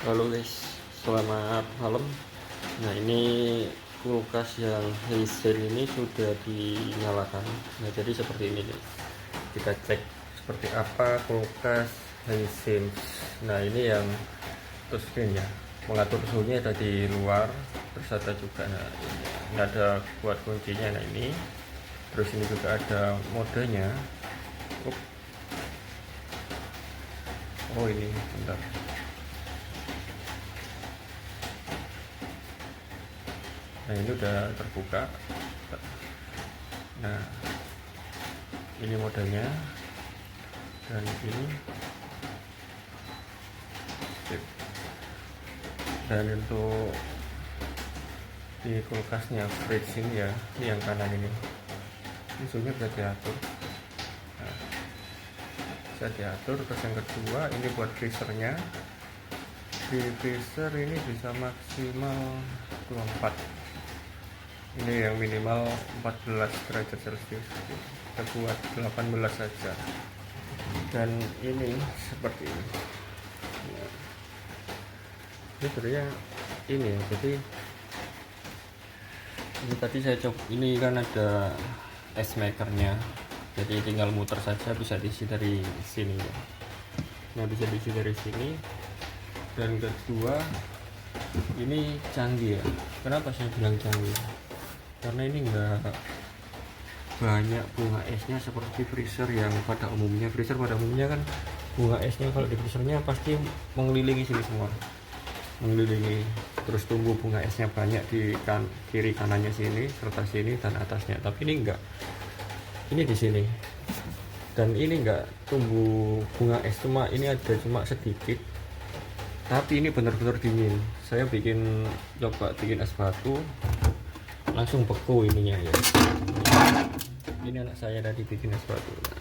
Halo guys, selamat malam. Nah ini kulkas yang Hisense ini sudah dinyalakan. Nah jadi seperti ini nih. Kita cek seperti apa kulkas Hisense. Nah ini yang terus ini ya, mengatur suhunya ada di luar. Terus ada juga, nah ini ada buat kuncinya. Nah ini, terus ini juga ada modenya. Oh ini, bentar. Nah ini udah terbuka. Nah ini modenya, dan ini sip. Dan untuk di kulkasnya fridge ini ya, ini yang kanan ini suhunya bisa diatur. Nah, bisa diatur. Terus yang kedua ini buat freezernya. Di freezer ini bisa maksimal 24, ini yang minimal 14 derajat celcius, kita buat 18 saja. Dan ini seperti ini. Ini sebenarnya ini, jadi ini tadi saya coba, ini kan ada ice makernya, jadi tinggal muter saja, bisa diisi dari sini ya. Nah bisa diisi dari sini. Dan kedua ini canggih ya. Kenapa saya bilang canggih? Karena ini enggak banyak bunga esnya seperti freezer yang pada umumnya. Freezer pada umumnya kan bunga esnya kalau di freezernya pasti mengelilingi sini semua, mengelilingi, terus tumbuh bunga esnya banyak di kiri kanannya sini serta sini dan atasnya. Tapi ini enggak, ini di sini, dan ini enggak tumbuh bunga es, cuma ini ada cuma sedikit. Tapi ini benar-benar dingin. Saya coba bikin es batu, langsung beku ininya ya. Ini anak saya tadi bikin es batu. Nah,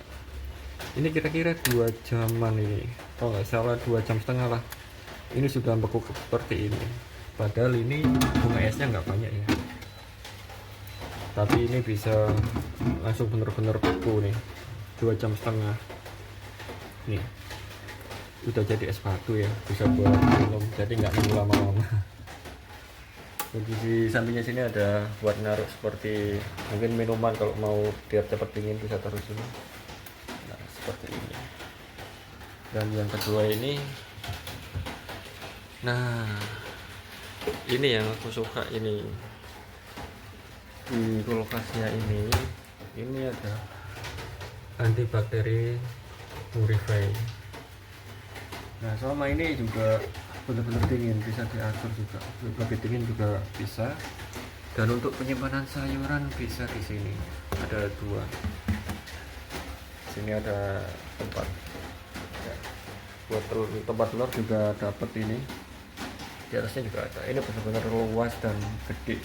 ini kira-kira 2 jaman ini, kalau nggak salah 2,5 jam lah. Ini sudah beku seperti ini. Padahal ini bunga esnya nggak banyak ya. Tapi ini bisa langsung benar-benar beku nih. 2,5 jam. Nih, udah jadi es batu ya, bisa buat minum, jadi nggak nunggu lama-lama. Jadi di sampingnya sini ada buat naruh seperti mungkin minuman, kalau mau biar cepat dingin bisa taruh sini. Nah seperti ini. Dan yang kedua ini, nah ini yang aku suka, ini di kulkasnya ini ada antibakteri purify. Nah sama ini juga benar-benar dingin, bisa diatur juga, lebih dingin juga bisa. Dan untuk penyimpanan sayuran bisa di sini ada 2. Sini ada tempat ya, buat tempat telur juga dapat ini. Di atasnya juga ada. Ini benar-benar luas dan gede.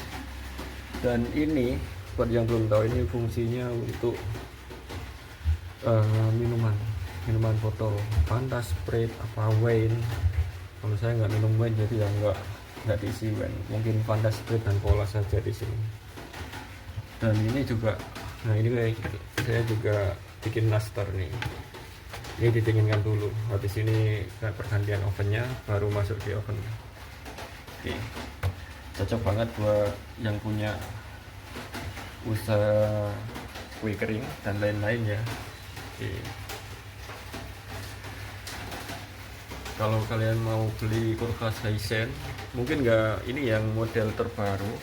Dan ini buat yang belum tahu, ini fungsinya untuk minuman botol, Fanta, Sprite, apa wine. Kalau saya nggak minum wine, jadi ya nggak diisi wine, mungkin Fanta, Sprite dan cola saja di sini. Dan ini juga, nah ini saya juga bikin nastar nih. Ini didinginkan dulu, habis ini pergantian ovennya, baru masuk di oven. Oke, cocok banget buat yang punya usaha kue kering dan lain-lain ya. Oke. Kalau kalian mau beli kulkas Hisense, mungkin nggak, ini yang model terbaru,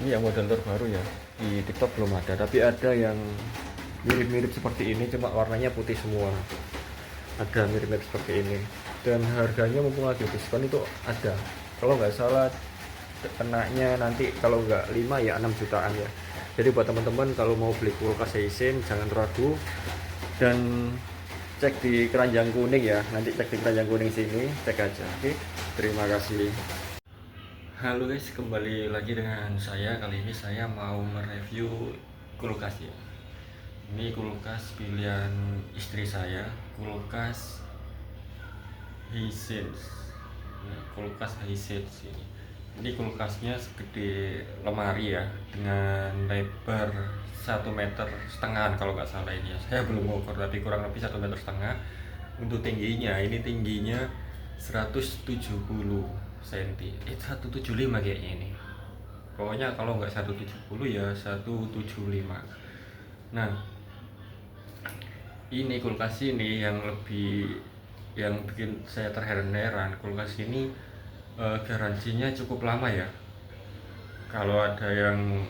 ya, di TikTok belum ada, tapi ada yang mirip-mirip seperti ini, cuma warnanya putih semua. Ada mirip-mirip seperti ini, dan harganya mumpung lagi diskon itu ada, kalau nggak salah kenanya nanti kalau nggak 5 ya 6 jutaan ya. Jadi buat teman-teman kalau mau beli kulkas Hisense jangan ragu, dan cek di keranjang kuning ya, nanti cek di keranjang kuning sini, cek aja. Oke, terima kasih. Halo guys, kembali lagi dengan saya. Kali ini saya mau mereview kulkas ya. Ini kulkas pilihan istri saya, kulkas Hisense. Nah, kulkas Hisense ini kulkasnya segede lemari ya, dengan lebar 1,5 meter kalau nggak salah ini ya. Saya belum mengukur, tapi kurang lebih 1,5 meter. Untuk tingginya, ini tingginya 170 cm, 175 kayaknya ini. Pokoknya kalau nggak 170 ya 175. Nah, ini kulkas ini yang bikin saya terheran-heran. Kulkas ini garansinya cukup lama ya. Kalau ada yang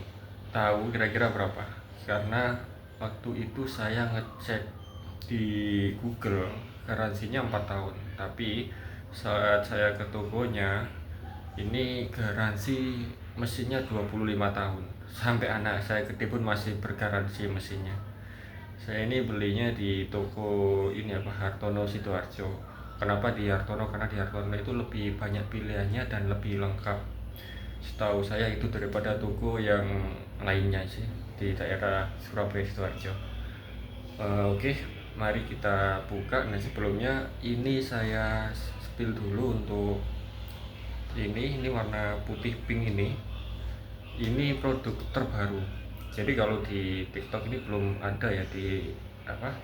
tahu kira-kira berapa? Karena waktu itu saya ngecek di Google garansinya 4 tahun, tapi saat saya ke tokonya ini garansi mesinnya 25 tahun. Sampai anak saya gede pun masih bergaransi mesinnya. Saya ini belinya di toko ini apa, Hartono Sidoarjo. Kenapa di Hartono? Karena di Hartono itu lebih banyak pilihannya dan lebih lengkap. Setahu saya itu daripada toko yang lainnya sih di daerah Surabaya Sidoarjo. Oke, mari kita buka. Nah, sebelumnya ini saya spill dulu untuk ini warna putih pink ini. Ini produk terbaru. Jadi kalau di TikTok ini belum ada ya, di apa,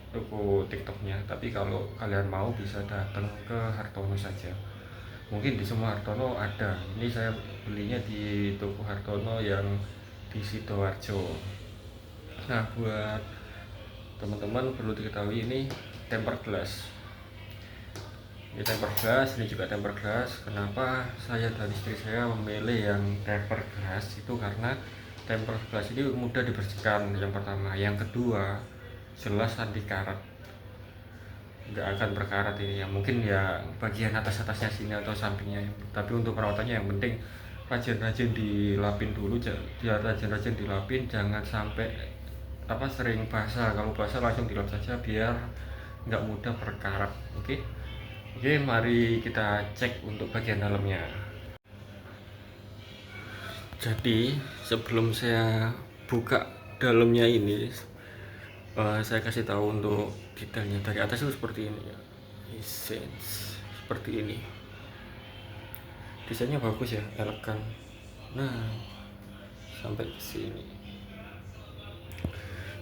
toko TikToknya. Tapi kalau kalian mau bisa datang ke Hartono saja. Mungkin di semua Hartono ada. Ini saya belinya di toko Hartono yang di Sidoarjo. Nah, buat teman-teman perlu diketahui ini tempered glass. Ini tempered glass, ini juga tempered glass. Kenapa saya dan istri saya memilih yang tempered glass itu karena tempered glass ini mudah dibersihkan, yang pertama. Yang kedua, jelas anti karat, nggak akan berkarat ini ya. Mungkin ya bagian atasnya sini atau sampingnya, tapi untuk perawatannya yang penting rajin-rajin dilapin dulu. Dia rajin-rajin dilapin, jangan sampai sering basah. Kalau basah langsung dilap saja biar nggak mudah berkarat. Oke, mari kita cek untuk bagian dalamnya. Jadi sebelum saya buka dalamnya ini, saya kasih tahu untuk detailnya. Dari atas itu seperti ini ya, Essence seperti ini. Desainnya bagus ya, elegan. Nah, sampai ke sini.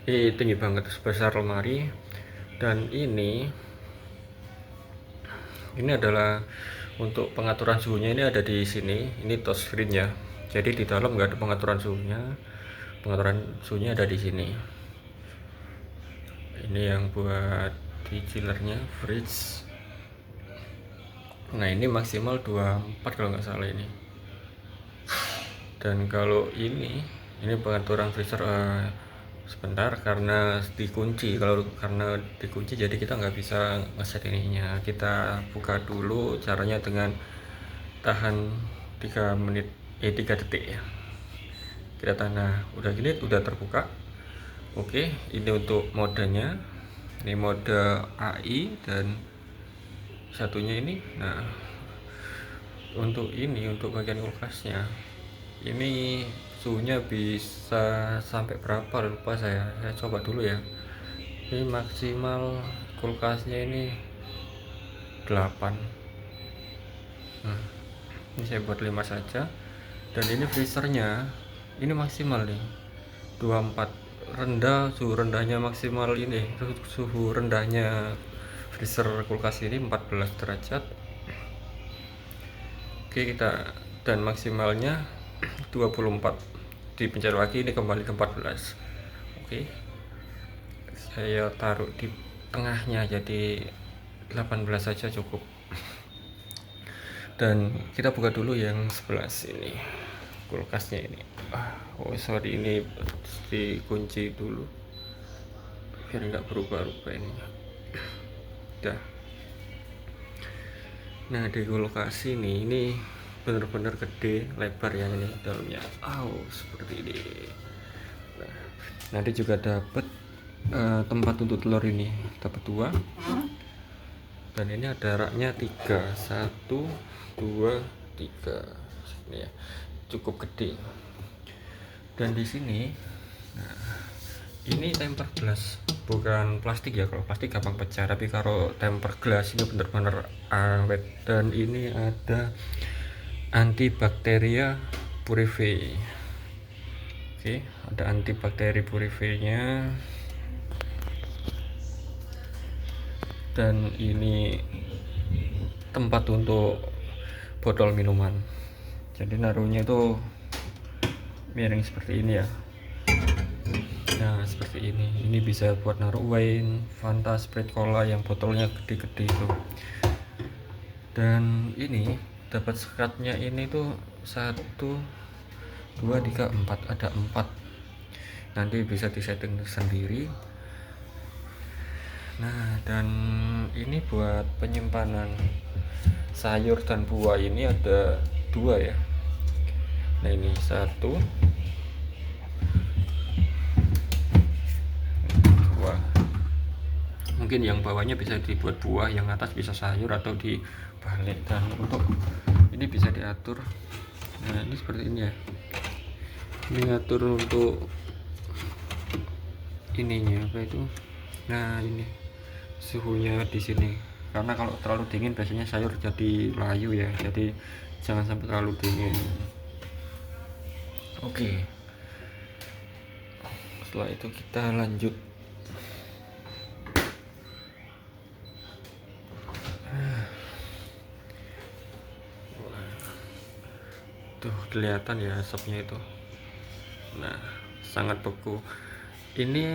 Ini tinggi banget, sebesar lemari. Dan ini adalah untuk pengaturan suhunya. Ini ada di sini. Ini touchscreen ya. Jadi di dalam nggak ada pengaturan suhunya. Pengaturan suhunya ada di sini. Ini yang buat di chillernya, fridge. Nah, ini maksimal 24 kalau nggak salah ini. Dan kalau ini pengaturan freezer, sebentar, karena dikunci. Karena dikunci jadi kita nggak bisa ngeset ininya. Kita buka dulu, caranya dengan tahan 3 menit 3 detik ya. Kita tahan. Nah, udah gini, udah terbuka. Oke, ini untuk modenya. Ini mode AI dan satunya ini. Nah, untuk bagian kulkasnya ini suhunya bisa sampai berapa lupa saya coba dulu ya. Ini maksimal kulkasnya ini 8. Nah, ini saya buat 5 saja. Dan ini freezernya ini maksimal nih 24. Suhu rendahnya maksimal ini, suhu rendahnya freezer kulkas ini 14 derajat. Oke, dan maksimalnya 24. Dipencet lagi, ini kembali ke 14. Oke, saya taruh di tengahnya, jadi 18 saja cukup. Dan kita buka dulu yang sebelah sini, kulkasnya ini. Sorry, ini dikunci dulu biar nggak berubah-ubah ini. Dah. Nah, di kulkas ini bener-bener gede, lebar ya ini dalamnya. Seperti ini. Nah, nanti juga dapat tempat untuk telur ini, dapat 2. Dan ini ada raknya 3, 1, 2, 3. Ini ya, cukup gede. Dan di sini, nah, ini tempered glass, bukan plastik ya. Kalau plastik gampang pecah, tapi kalau tempered glass ini benar-benar awet. Dan ini ada antibakteria purify. Oke, ada antibakteri purify-nya. Dan ini tempat untuk botol minuman. Jadi naruhnya itu miring seperti ini ya. Nah seperti ini bisa buat naruh wine, Fanta, Sprite, Cola yang botolnya gede-gede itu. Dan ini dapat sekatnya ini tuh 1 2 3 4, ada 4. Nanti bisa disetting sendiri. Nah dan ini buat penyimpanan sayur dan buah, ini ada 2 ya. Nah ini 1 2. Mungkin yang bawahnya bisa dibuat buah, yang atas bisa sayur atau dibalik. Dan untuk ini bisa diatur. Nah ini seperti ini ya. Ini ngatur untuk ininya apa itu. Nah ini suhunya di sini, karena kalau terlalu dingin biasanya sayur jadi layu ya, jadi jangan sampai terlalu dingin. Oke, setelah itu kita lanjut. Tuh kelihatan ya asapnya itu. Nah sangat beku. Ini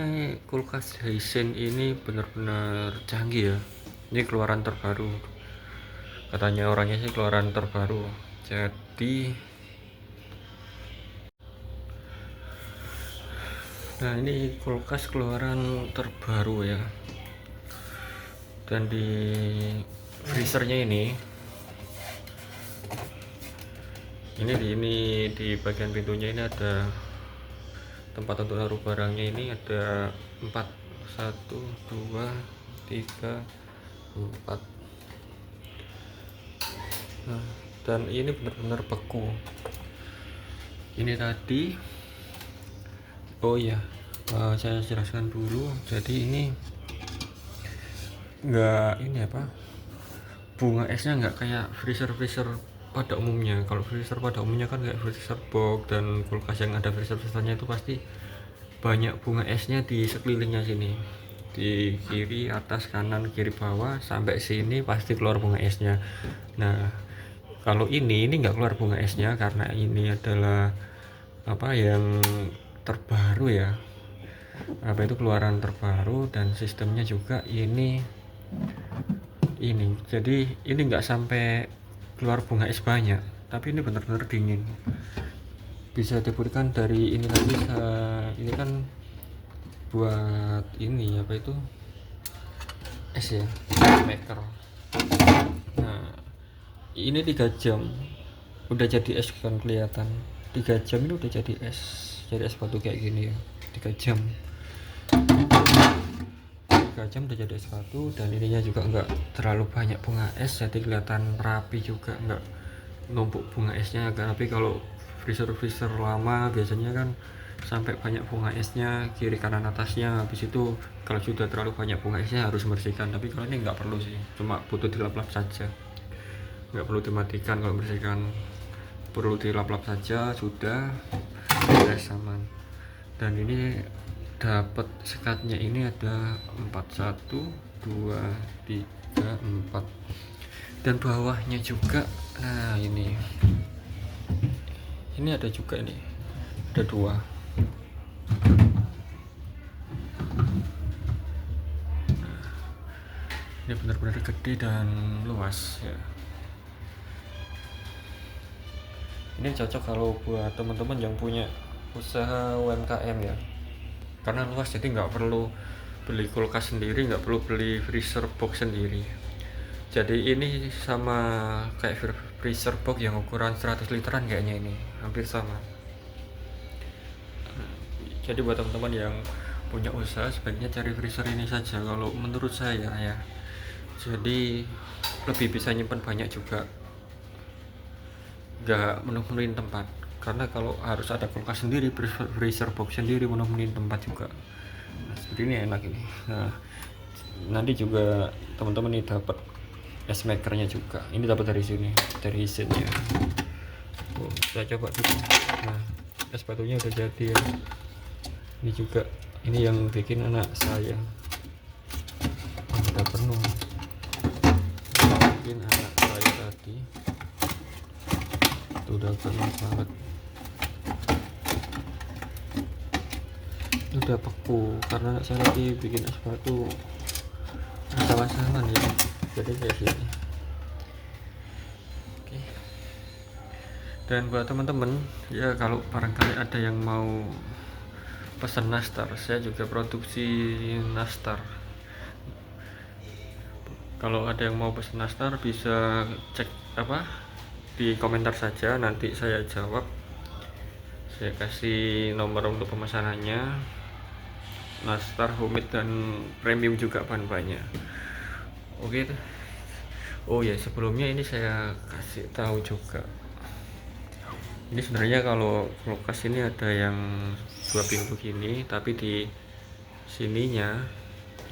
kulkas Hisense ini benar-benar canggih ya. Ini keluaran terbaru, katanya orangnya sih keluaran terbaru. Jadi nah ini kulkas keluaran terbaru ya. Dan di freezernya ini di bagian pintunya ini ada tempat untuk naruh barangnya. Ini ada 4, 1 2 3 4. Nah, dan ini benar-benar beku. Ini tadi saya jelaskan dulu. Jadi ini enggak, ini apa, bunga esnya enggak kayak freezer pada umumnya. Kalau freezer pada umumnya kan kayak freezer box dan kulkas yang ada freezer-freezernya itu pasti banyak bunga esnya di sekelilingnya sini, di kiri, atas, kanan, kiri, bawah, sampai sini pasti keluar bunga esnya. Nah kalau ini enggak keluar bunga esnya karena ini adalah apa yang terbaru ya, apa itu keluaran terbaru. Dan sistemnya juga ini jadi ini enggak sampai keluar bunga es banyak, tapi ini benar-benar dingin. Bisa diberikan dari ini lagi. Ini kan buat ini apa itu, es ya, maker. Nah ini 3 jam udah jadi es, kan kelihatan 3 jam ini udah jadi es batu kayak gini ya. 3 jam udah jadi es batu. Dan ininya juga enggak terlalu banyak bunga es, jadi kelihatan rapi juga, enggak numpuk bunga esnya agak rapi. Kalau freezer lama biasanya kan sampai banyak bunga esnya kiri kanan atasnya. Habis itu kalau sudah terlalu banyak bunga esnya harus membersihkan, tapi kalau ini enggak perlu sih, cuma butuh dilap-lap saja, enggak perlu dimatikan. Kalau bersihkan perlu dilap-lap saja, sudah beres, aman. Dan ini dapat sekatnya ini ada 4, 1 2 3 4. Dan bawahnya juga, nah ini ada juga, ini ada 2. Ini benar-benar gede dan luas ya. Ini cocok kalau buat teman-teman yang punya usaha UMKM ya, karena luas, jadi nggak perlu beli kulkas sendiri, nggak perlu beli freezer box sendiri. Jadi ini sama kayak freezer box yang ukuran 100 literan kayaknya, ini hampir sama. Jadi buat teman-teman yang punya usaha sebaiknya cari freezer ini saja kalau menurut saya ya. Jadi lebih bisa nyimpan banyak juga, nggak menuhin tempat. Karena kalau harus ada kulkas sendiri, freezer box sendiri, menuhin tempat juga. Nah, seperti ini enak ini. Nah nanti juga teman-teman ini dapat es makernya juga. Ini dapat dari sini, dari Hisense ya. Saya coba dulu. Nah es batunya udah jadi ya. Ini juga, ini yang bikin anak saya, udah penuh, bikin anak saya udah kering banget, udah beku karena saya lagi bikin es batu ada pasangan ya, jadi kayak gini. Oke. Dan buat teman-teman ya, kalau barangkali ada yang mau pesan nastar, saya juga produksi nastar. Kalau ada yang mau pesan nastar bisa cek di komentar saja, nanti saya jawab, saya kasih nomor untuk pemesanannya. Nastar homemade dan premium juga bahan-bahannya. Oke. Oh ya, sebelumnya ini saya kasih tahu juga, ini sebenarnya kalau kulkas ini ada yang 2 pintu gini, tapi di sininya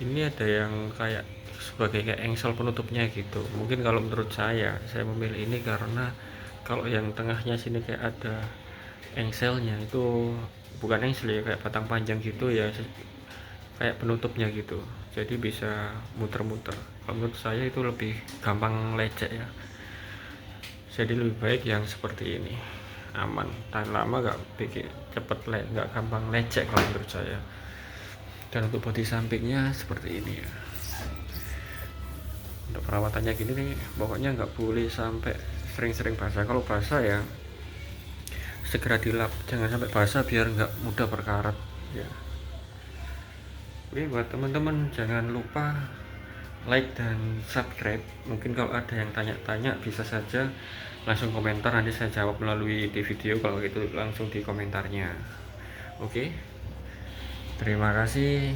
ini ada yang kayak sebagai kayak engsel penutupnya gitu. Mungkin kalau menurut saya memilih ini karena kalau yang tengahnya sini kayak ada engselnya, itu bukan engsel ya, kayak batang panjang gitu ya, kayak penutupnya gitu, jadi bisa muter-muter. Kalau menurut saya itu lebih gampang lecek ya, jadi lebih baik yang seperti ini, aman, tahan lama, gak bikin cepet gak gampang lecek kalau menurut saya. Dan untuk bodi sampingnya seperti ini ya. Untuk perawatannya gini nih, pokoknya nggak boleh sampai sering-sering basah. Kalau basah ya segera dilap, jangan sampai basah biar nggak mudah berkarat ya. Oke, buat teman-teman jangan lupa like dan subscribe. Mungkin kalau ada yang tanya-tanya bisa saja langsung komentar, nanti saya jawab melalui di video, kalau gitu langsung di komentarnya. Oke, terima kasih.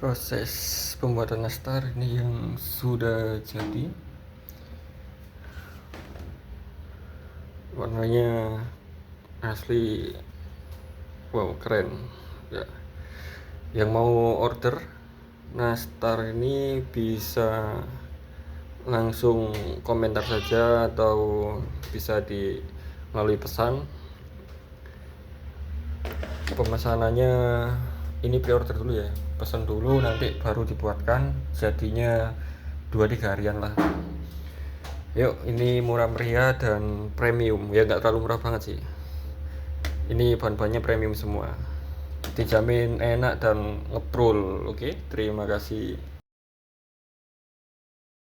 Proses pembuatan nastar ini yang sudah jadi, warnanya asli wow, keren ya. Yang mau order nastar ini bisa langsung komentar saja atau bisa melalui pesan. Pemesanannya ini pre-order dulu ya, pesan dulu nanti baru dibuatkan, jadinya 2-3 harian lah. Yuk, ini murah meriah dan premium ya, nggak terlalu murah banget sih. Ini bahan-bahannya premium semua, dijamin enak dan ngeprul. Oke, terima kasih.